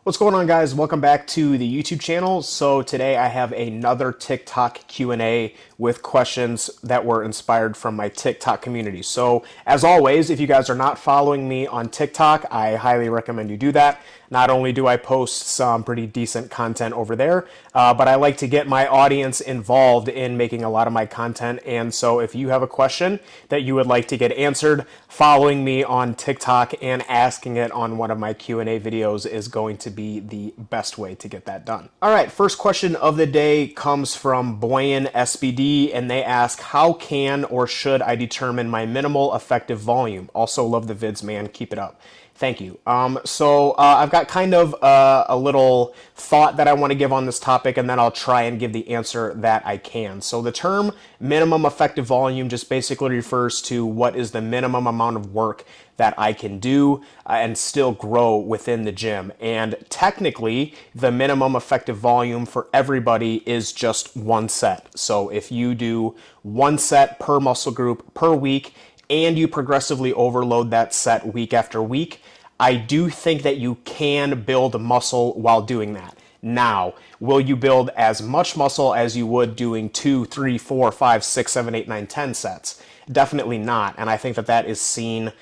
What's going on, guys? Welcome back to the YouTube channel. So today I have another TikTok Q&A with questions that were inspired from my TikTok community. So as always, if you guys are not following me on TikTok, I highly recommend you do that. Not only do I post some pretty decent content over there, but I like to get my audience involved in making a lot of my content. And so if you have a question that you would like to get answered, following me on TikTok and asking it on one of my Q&A videos is going to be the best way to get that done. All right, first question of the day comes from Boyan SBD, and they ask, how can or should I determine my minimal effective volume? Also love the vids, man. Keep it up. Thank you. I've got kind of a little thought that I want to give on this topic, and then I'll try and give the answer that I can. So the term minimum effective volume just basically refers to what is the minimum amount of work that I can do and still grow within the gym. And technically, the minimum effective volume for everybody is just one set. So if you do one set per muscle group per week, and you progressively overload that set week after week, I do think that you can build muscle while doing that. Now, will you build as much muscle as you would doing 2, 3, 4, 5, 6, 7, 8, 9, 10 sets? Definitely not. And I think that that is seen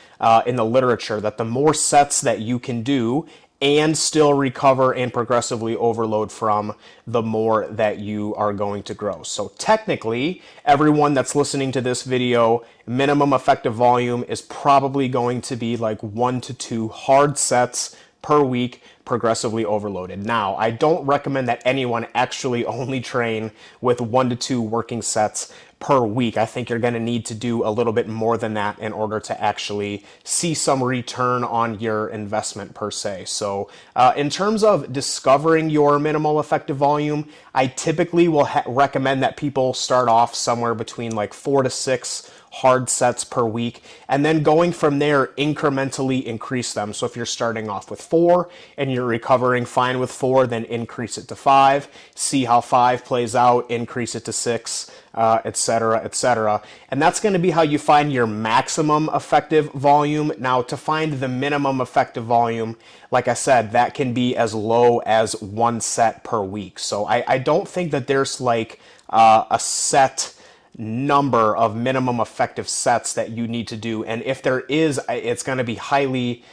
in the literature, that the more sets that you can do and still recover and progressively overload from, the more that you are going to grow. So technically, everyone that's listening to this video, minimum effective volume is probably going to be like 1 to 2 hard sets per week, progressively overloaded. Now, I don't recommend that anyone actually only train with 1 to 2 working sets per week. I think you're going to need to do a little bit more than that in order to actually see some return on your investment per se. So in terms of discovering your minimal effective volume, I typically will recommend that people start off somewhere between like 4 to 6 hard sets per week, and then going from there, incrementally increase them. So if you're starting off with 4 and you're recovering fine with 4, then increase it to 5, see how 5 plays out, increase it to 6, etc., etc. And that's going to be how you find your maximum effective volume. Now, to find the minimum effective volume, like I said, that can be as low as 1 set per week. So I don't think that there's like a set number of minimum effective sets that you need to do, and if there is, it's going to be highly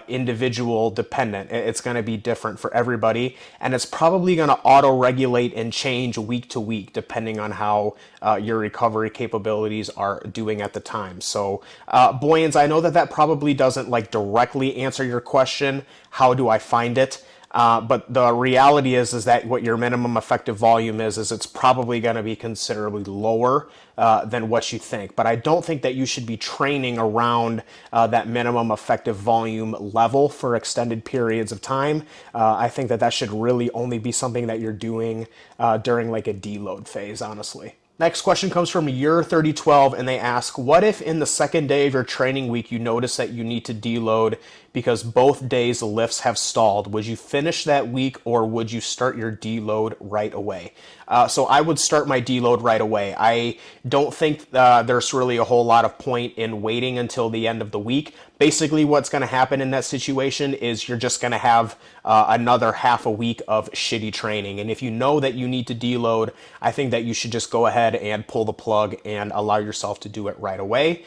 individual dependent. It's going to be different for everybody, and it's probably going to auto-regulate and change week to week depending on how your recovery capabilities are doing at the time. So Boyans, I know that that probably doesn't like directly answer your question, how do I find it? But the reality is that what your minimum effective volume is it's probably going to be considerably lower than what you think. But I don't think that you should be training around that minimum effective volume level for extended periods of time. I think that that should really only be something that you're doing during like a deload phase, honestly. Next question comes from Year3012, and they ask, what if in the second day of your training week you notice that you need to deload because both days' lifts have stalled? Would you finish that week, or would you start your deload right away? So I would start my deload right away. I don't think there's really a whole lot of point in waiting until the end of the week. Basically, what's going to happen in that situation is you're just going to have another half a week of shitty training. And if you know that you need to deload, I think that you should just go ahead and pull the plug and allow yourself to do it right away.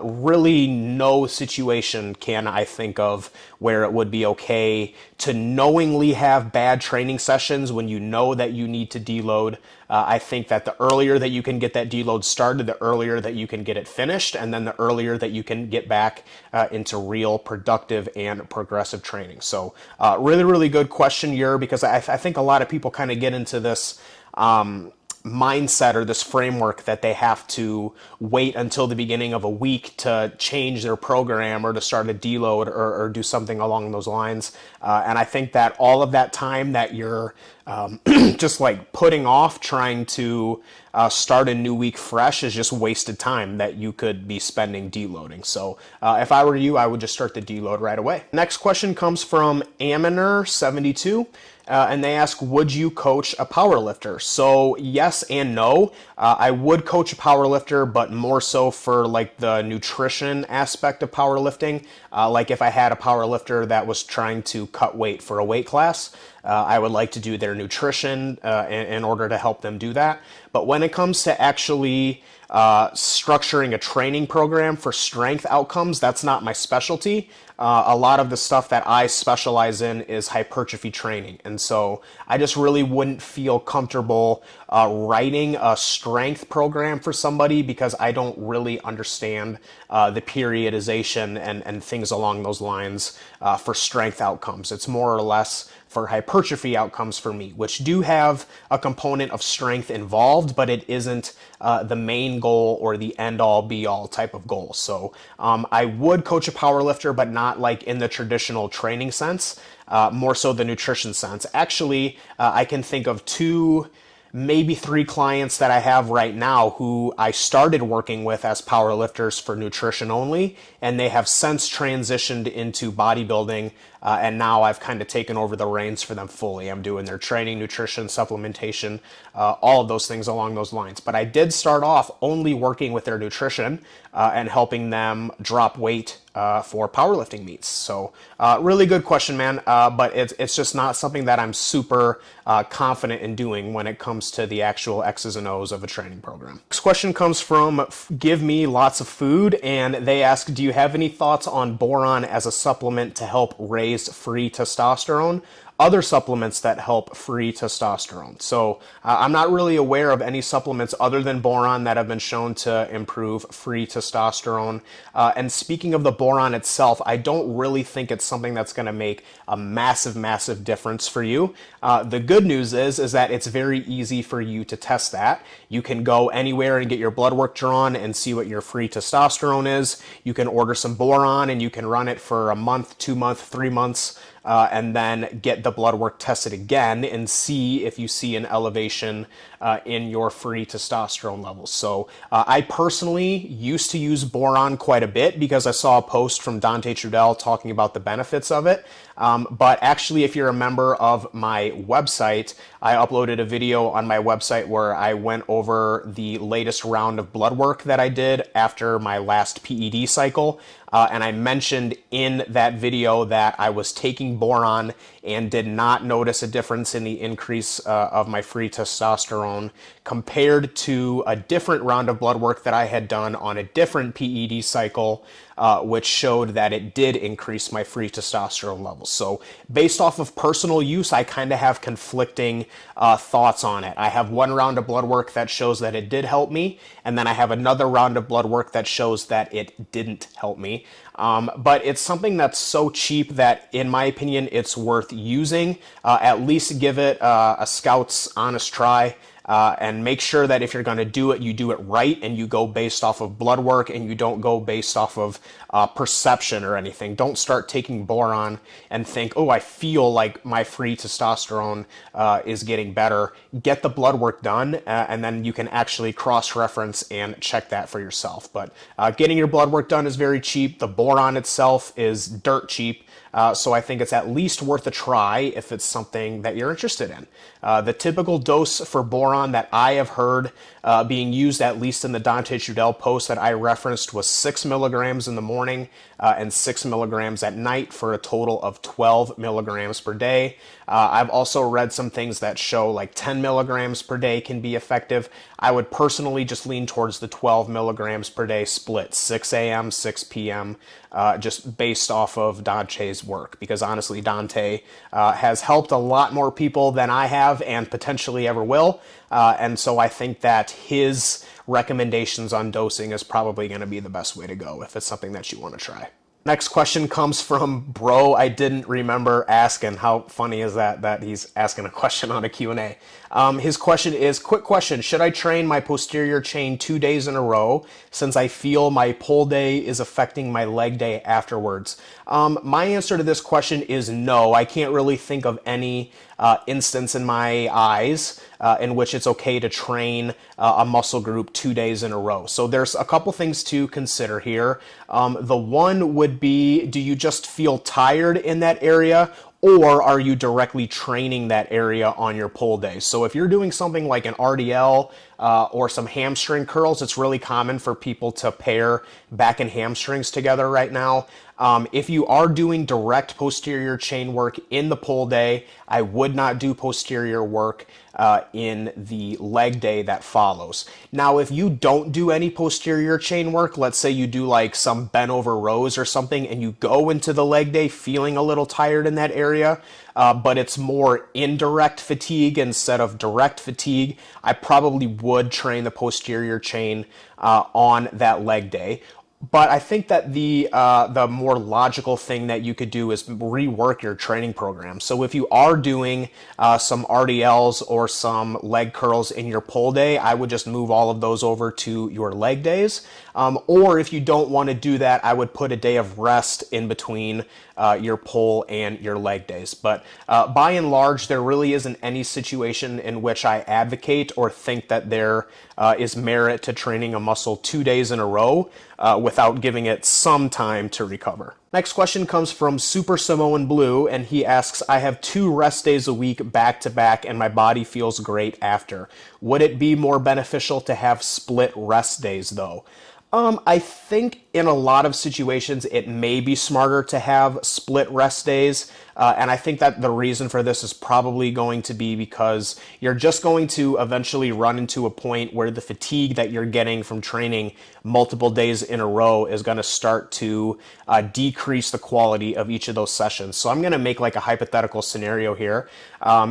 Really, no situation can I think of where it would be okay to knowingly have bad training sessions when you know that you need to deload. I think that the earlier that you can get that deload started, the earlier that you can get it finished, and then the earlier that you can get back into real productive and progressive training. So really, really good question here, because I think a lot of people kind of get into this mindset or this framework that they have to wait until the beginning of a week to change their program or to start a deload or do something along those lines. And I think that all of that time that you're just like putting off trying to start a new week fresh is just wasted time that you could be spending deloading. So if I were you, I would just start the deload right away. Next question comes from Aminer72. and they ask, would you coach a powerlifter? So yes and no. I would coach a powerlifter, but more so for like the nutrition aspect of powerlifting. Like if I had a powerlifter that was trying to cut weight for a weight class, I would like to do their nutrition in order to help them do that. But when it comes to actually structuring a training program for strength outcomes, that's not my specialty. A lot of the stuff that I specialize in is hypertrophy training. And so I just really wouldn't feel comfortable writing a strength program for somebody because I don't really understand the periodization and things along those lines for strength outcomes. It's more or less for hypertrophy outcomes for me, which do have a component of strength involved, but it isn't the main goal or the end-all be-all type of goal. So I would coach a powerlifter, but not like in the traditional training sense, more so the nutrition sense. Actually, I can think of 2, maybe 3 clients that I have right now who I started working with as powerlifters for nutrition only, and they have since transitioned into bodybuilding, and now I've kind of taken over the reins for them fully. I'm doing their training, nutrition, supplementation, all of those things along those lines. But I did start off only working with their nutrition and helping them drop weight for powerlifting meets. So really good question, man. But it's just not something that I'm super confident in doing when it comes to the actual X's and O's of a training program. Next question comes from Give Me Lots of Food, and they ask, do you have any thoughts on boron as a supplement to help raise free testosterone? Other supplements that help free testosterone. So I'm not really aware of any supplements other than boron that have been shown to improve free testosterone. And speaking of the boron itself, I don't really think it's something that's going to make a massive difference for you. The good news is that it's very easy for you to test that. You can go anywhere and get your blood work drawn and see what your free testosterone is. You can order some boron and you can run it for a month, 2 months, 3 months. And then get the blood work tested again and see if you see an elevation in your free testosterone levels. So I personally used to use boron quite a bit because I saw a post from Dante Trudell talking about the benefits of it. But actually, if you're a member of my website, I uploaded a video on my website where I went over the latest round of blood work that I did after my last PED cycle. And I mentioned in that video that I was taking boron and did not notice a difference in the increase of my free testosterone compared to a different round of blood work that I had done on a different PED cycle, which showed that it did increase my free testosterone levels. So based off of personal use, I kind of have conflicting thoughts on it. I have one round of blood work that shows that it did help me, and then I have another round of blood work that shows that it didn't help me. But it's something that's so cheap that, in my opinion, it's worth using. At least give it a scout's honest try. And make sure that if you're going to do it, you do it right and you go based off of blood work and you don't go based off of perception or anything. Don't start taking boron and think, oh, I feel like my free testosterone is getting better. Get the blood work done and then you can actually cross-reference and check that for yourself. But getting your blood work done is very cheap. The boron itself is dirt cheap. So I think it's at least worth a try if it's something that you're interested in. The typical dose for boron that I have heard being used, at least in the Dante Trudell post that I referenced, was 6 milligrams in the morning and 6 milligrams at night for a total of 12 milligrams per day. I've also read some things that show like 10 milligrams per day can be effective. I would personally just lean towards the 12 milligrams per day split, 6 a.m., 6 p.m., just based off of Dante's work, because honestly, Dante has helped a lot more people than I have and potentially ever will. And so I think that his recommendations on dosing is probably going to be the best way to go if it's something that you want to try. Next question comes from Bro I Didn't Remember Asking. How funny is that he's asking a question on a Q&A. His question is, quick question, should I train my posterior chain 2 days in a row since I feel my pull day is affecting my leg day afterwards? My answer to this question is no. I can't really think of any instance in my eyes in which it's okay to train a muscle group 2 days in a row. So there's a couple things to consider here. The one would be, do you just feel tired in that area, or are you directly training that area on your pull day? So if you're doing something like an RDL or some hamstring curls, it's really common for people to pair back and hamstrings together right now. If you are doing direct posterior chain work in the pull day, I would not do posterior work in the leg day that follows. Now, if you don't do any posterior chain work, let's say you do like some bent over rows or something, and you go into the leg day feeling a little tired in that area, but it's more indirect fatigue instead of direct fatigue, I probably would train the posterior chain on that leg day. But I think that the more logical thing that you could do is rework your training program. So if you are doing some RDLs or some leg curls in your pull day, I would just move all of those over to your leg days. Or if you don't want to do that, I would put a day of rest in between your pull and your leg days. But by and large, there really isn't any situation in which I advocate or think that there is merit to training a muscle 2 days in a row without giving it some time to recover. Next question comes from Super Samoan Blue, and he asks, I have 2 rest days a week back to back and my body feels great after. Would it be more beneficial to have split rest days though? I think in a lot of situations it may be smarter to have split rest days, and I think that the reason for this is probably going to be because you're just going to eventually run into a point where the fatigue that you're getting from training multiple days in a row is going to start to decrease the quality of each of those sessions. So I'm going to make like a hypothetical scenario here.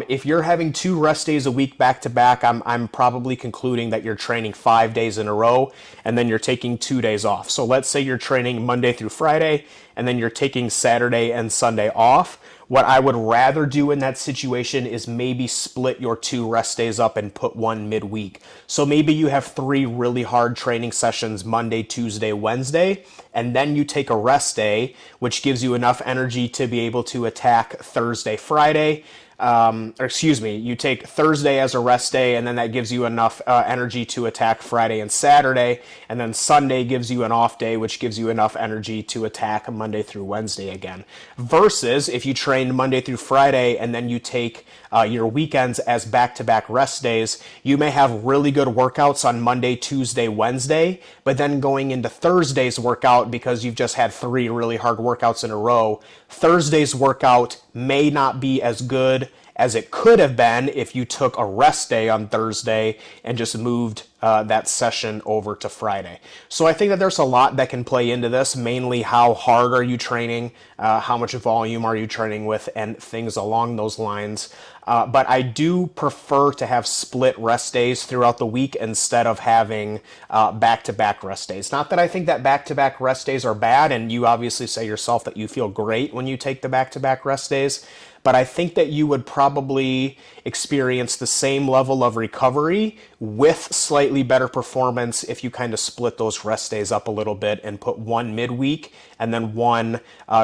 If you're having 2 rest days a week back to back, I'm probably concluding that you're training 5 days in a row and then you're taking 2 days off. So let's say you're training Monday through Friday and then you're taking Saturday and Sunday off. What I would rather do in that situation is maybe split your 2 rest days up and put one midweek. So maybe you have 3 really hard training sessions Monday, Tuesday, Wednesday, and then you take a rest day, which gives you enough energy to be able to attack Thursday, Friday. You take Thursday as a rest day, and then that gives you enough energy to attack Friday and Saturday, and then Sunday gives you an off day, which gives you enough energy to attack Monday through Wednesday again. Versus if you train Monday through Friday, and then you take your weekends as back-to-back rest days, you may have really good workouts on Monday, Tuesday, Wednesday, but then going into Thursday's workout, because you've just had 3 really hard workouts in a row, Thursday's workout may not be as good as it could have been if you took a rest day on Thursday and just moved that session over to Friday. So I think that there's a lot that can play into this, mainly how hard are you training, how much volume are you training with, and things along those lines. But I do prefer to have split rest days throughout the week instead of having back-to-back rest days. Not that I think that back-to-back rest days are bad, and you obviously say yourself that you feel great when you take the back-to-back rest days, but I think that you would probably experience the same level of recovery with slightly better performance if you kind of split those rest days up a little bit and put one midweek and then one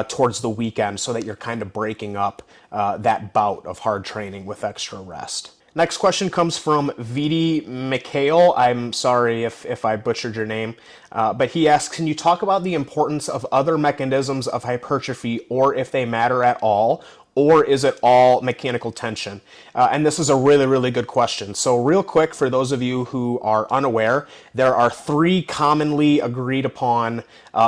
towards the weekend, so that you're kind of breaking up that bout of hard training with extra rest. Next question comes from Vidi Mikhail. I'm sorry if I butchered your name, but he asks, can you talk about the importance of other mechanisms of hypertrophy, or if they matter at all, or is it all mechanical tension? And this is a really, really good question. So real quick, for those of you who are unaware, there are 3 commonly agreed upon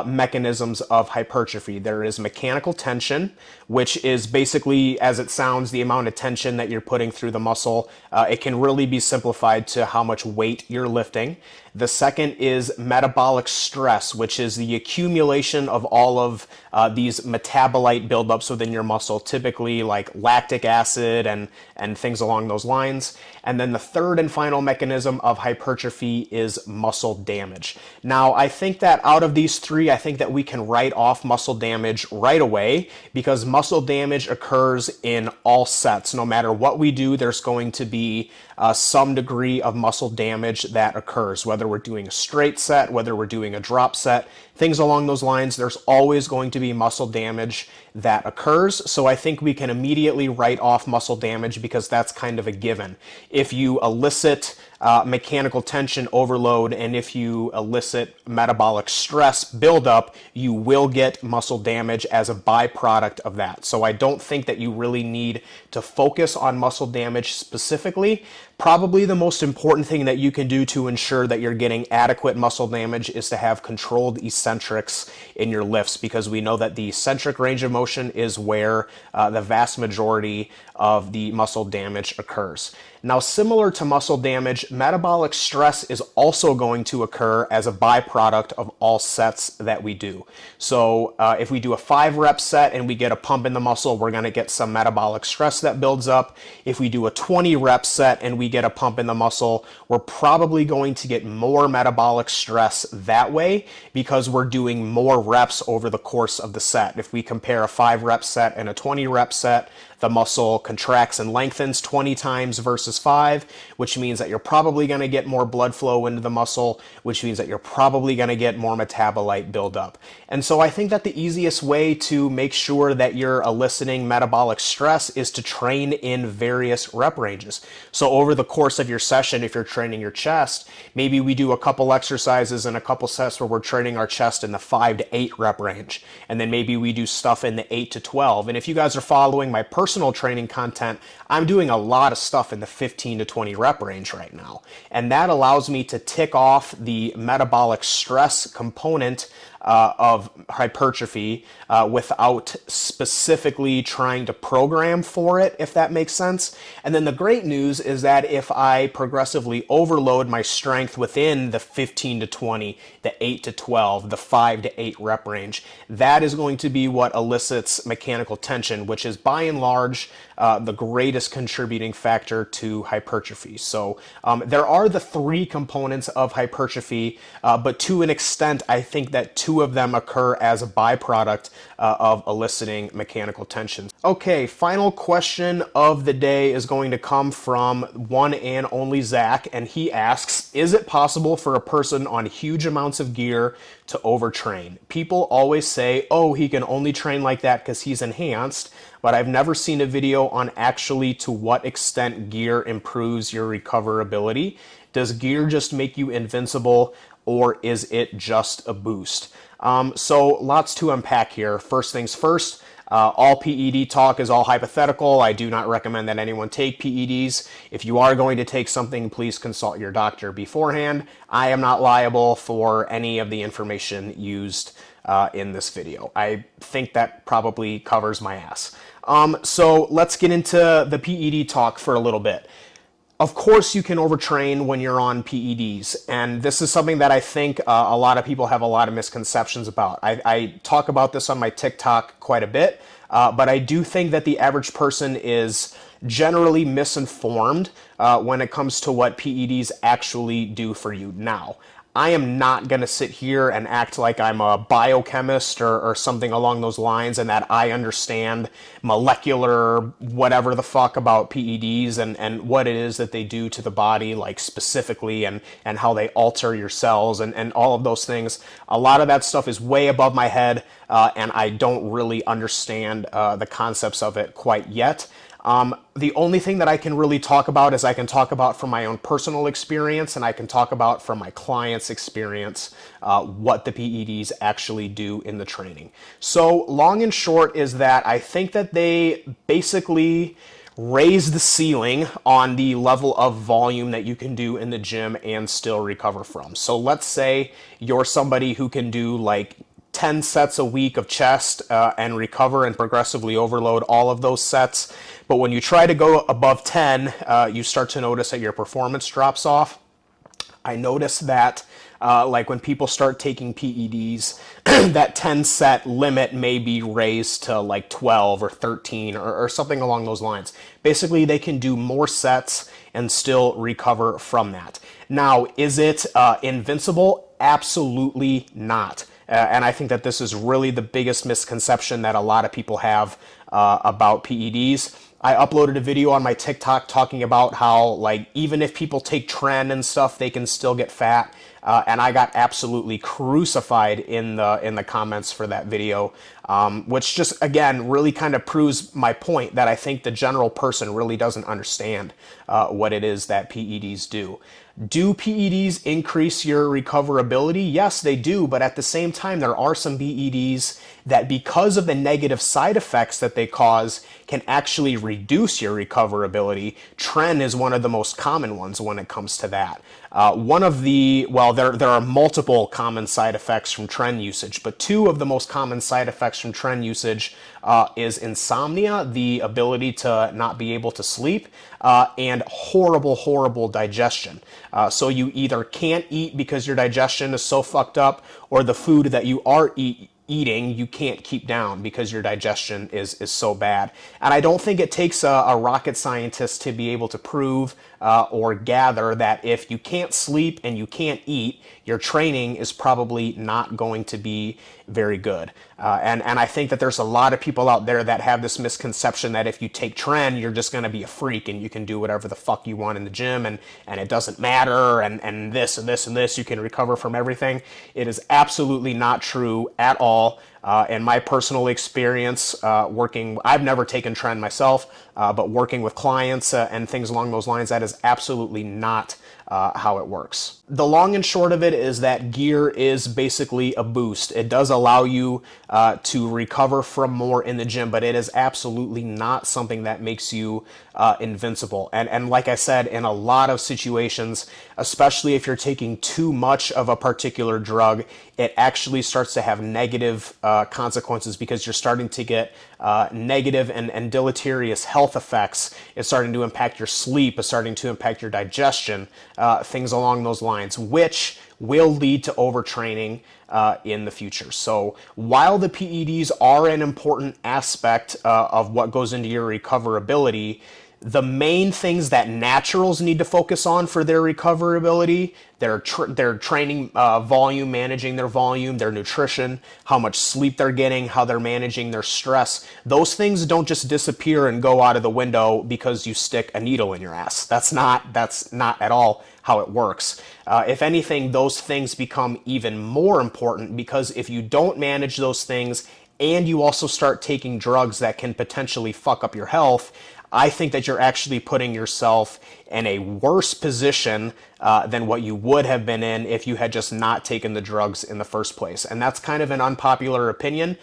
mechanisms of hypertrophy. There is mechanical tension, which is basically, as it sounds, the amount of tension that you're putting through the muscle. It can really be simplified to how much weight you're lifting. The second is metabolic stress, which is the accumulation of all of these metabolite buildups within your muscle, typically like lactic acid and things along those lines. And then the third and final mechanism of hypertrophy is muscle damage. Now, I think that out of these 3, I think that we can write off muscle damage right away, because muscle damage occurs in all sets. No matter what we do, there's going to be some degree of muscle damage that occurs, whether we're doing a straight set, whether we're doing a drop set, things along those lines. There's always going to be muscle damage that occurs. So I think we can immediately write off muscle damage because that's kind of a given. If you elicit mechanical tension overload, and if you elicit metabolic stress buildup, you will get muscle damage as a byproduct of that. So I don't think that you really need to focus on muscle damage specifically. Probably the most important thing that you can do to ensure that you're getting adequate muscle damage is to have controlled eccentrics in your lifts, because we know that the eccentric range of motion is where the vast majority of the muscle damage occurs. Now, similar to muscle damage, metabolic stress is also going to occur as a byproduct of all sets that we do. So if we do a 5-rep set and we get a pump in the muscle, we're going to get some metabolic stress that builds up. If we do a 20-rep set and we get a pump in the muscle, we're probably going to get more metabolic stress that way because we're doing more reps over the course of the set. If we compare a 5-rep set and a 20-rep set, the muscle contracts and lengthens 20 times versus 5, which means that you're probably going to get more blood flow into the muscle, which means that you're probably going to get more metabolite buildup. And so I think that the easiest way to make sure that you're eliciting metabolic stress is to train in various rep ranges. So over the course of your session, if you're training your chest, maybe we do a couple exercises and a couple sets where we're training our chest in the 5 to 8 rep range. And then maybe we do stuff in the 8 to 12. And if you guys are following my personal training content, I'm doing a lot of stuff in the 15 to 20 rep range right now. And that allows me to tick off the metabolic stress component of hypertrophy without specifically trying to program for it, if that makes sense. And then the great news is that if I progressively overload my strength within the 15 to 20, the 8 to 12, the 5 to 8 rep range, that is going to be what elicits mechanical tension, which is by and large the greatest contributing factor to hypertrophy. So there are the 3 components of hypertrophy, but to an extent, I think that 2 of them occur as a byproduct of eliciting mechanical tension. Okay, final question of the day is going to come from one and only Zach, and he asks, is it possible for a person on huge amounts of gear to overtrain? People always say, oh, he can only train like that because he's enhanced, but I've never seen a video on actually to what extent gear improves your recoverability. Does gear just make you invincible, or is it just a boost? So lots to unpack here. First things first, all PED talk is all hypothetical. I do not recommend that anyone take PEDs. If you are going to take something, please consult your doctor beforehand. I am not liable for any of the information used in this video. I think that probably covers my ass. So let's get into the PED talk for a little bit. Of course, you can overtrain when you're on PEDs, and this is something that I think a lot of people have a lot of misconceptions about. I talk about this on my TikTok quite a bit, but I do think that the average person is generally misinformed when it comes to what PEDs actually do for you. Now, I am not going to sit here and act like I'm a biochemist or something along those lines and that I understand molecular whatever the fuck about PEDs and what it is that they do to the body, like specifically, and how they alter your cells and all of those things. A lot of that stuff is way above my head, and I don't really understand the concepts of it quite yet. The only thing that I can really talk about is I can talk about from my own personal experience, and I can talk about from my clients' experience what the PEDs actually do in the training. So long and short is that I think that they basically raise the ceiling on the level of volume that you can do in the gym and still recover from. So let's say you're somebody who can do like 10 sets a week of chest and recover and progressively overload all of those sets. But when you try to go above 10, you start to notice that your performance drops off. I notice that like when people start taking PEDs, that 10 set limit may be raised to like 12 or 13 or something along those lines. Basically, they can do more sets and still recover from that. Now, is it invincible? Absolutely not. And I think that this is really the biggest misconception that a lot of people have about PEDs. I uploaded a video on my TikTok talking about how, like, even if people take tren and stuff, they can still get fat. And I got absolutely crucified in the comments for that video, which just, again, really kind of proves my point that I think the general person really doesn't understand what it is that PEDs do. Do PEDs increase your recoverability? Yes, they do, but at the same time, there are some PEDs that, because of the negative side effects that they cause, can actually reduce your recoverability. Tren is one of the most common ones when it comes to that. There are multiple common side effects from tren usage, but two of the most common side effects from tren usage is insomnia, the ability to not be able to sleep, and horrible digestion. So you either can't eat because your digestion is so fucked up, or the food that you are eating you can't keep down because your digestion is so bad. And I don't think it takes a rocket scientist to be able to prove or gather that if you can't sleep and you can't eat, your training is probably not going to be very good. And I think that there's a lot of people out there that have this misconception that if you take tren, you're just going to be a freak and you can do whatever the fuck you want in the gym and it doesn't matter and this and this and this, you can recover from everything. It is absolutely not true at all. In my personal experience I've never taken tren myself, but working with clients and things along those lines, that is absolutely not how it works. The long and short of it is that gear is basically a boost. It does allow you to recover from more in the gym, but it is absolutely not something that makes you invincible. And like I said, in a lot of situations, especially if you're taking too much of a particular drug, it actually starts to have negative consequences because you're starting to get negative and deleterious health effects. It's starting to impact your sleep. It's starting to impact your digestion, things along those lines, which will lead to overtraining in the future. So while the PEDs are an important aspect of what goes into your recoverability, the main things that naturals need to focus on for their recoverability, their training volume, managing their volume, their nutrition, how much sleep they're getting, how they're managing their stress. Those things don't just disappear and go out of the window because you stick a needle in your ass. That's not at all how it works. If anything, those things become even more important because if you don't manage those things and you also start taking drugs that can potentially fuck up your health, I think that you're actually putting yourself in a worse position than what you would have been in if you had just not taken the drugs in the first place. And that's kind of an unpopular opinion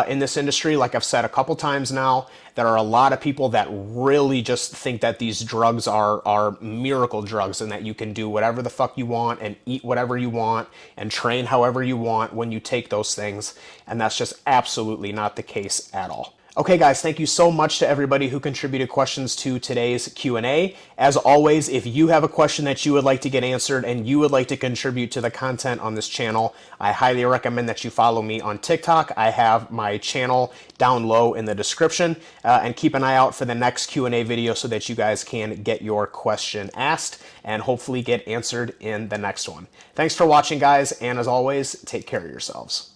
in this industry. Like I've said a couple times now, there are a lot of people that really just think that these drugs are miracle drugs and that you can do whatever the fuck you want and eat whatever you want and train however you want when you take those things. And that's just absolutely not the case at all. Okay, guys, thank you so much to everybody who contributed questions to today's Q&A. As always, if you have a question that you would like to get answered and you would like to contribute to the content on this channel, I highly recommend that you follow me on TikTok. I have my channel down low in the description, and keep an eye out for the next Q&A video so that you guys can get your question asked and hopefully get answered in the next one. Thanks for watching, guys, and as always, take care of yourselves.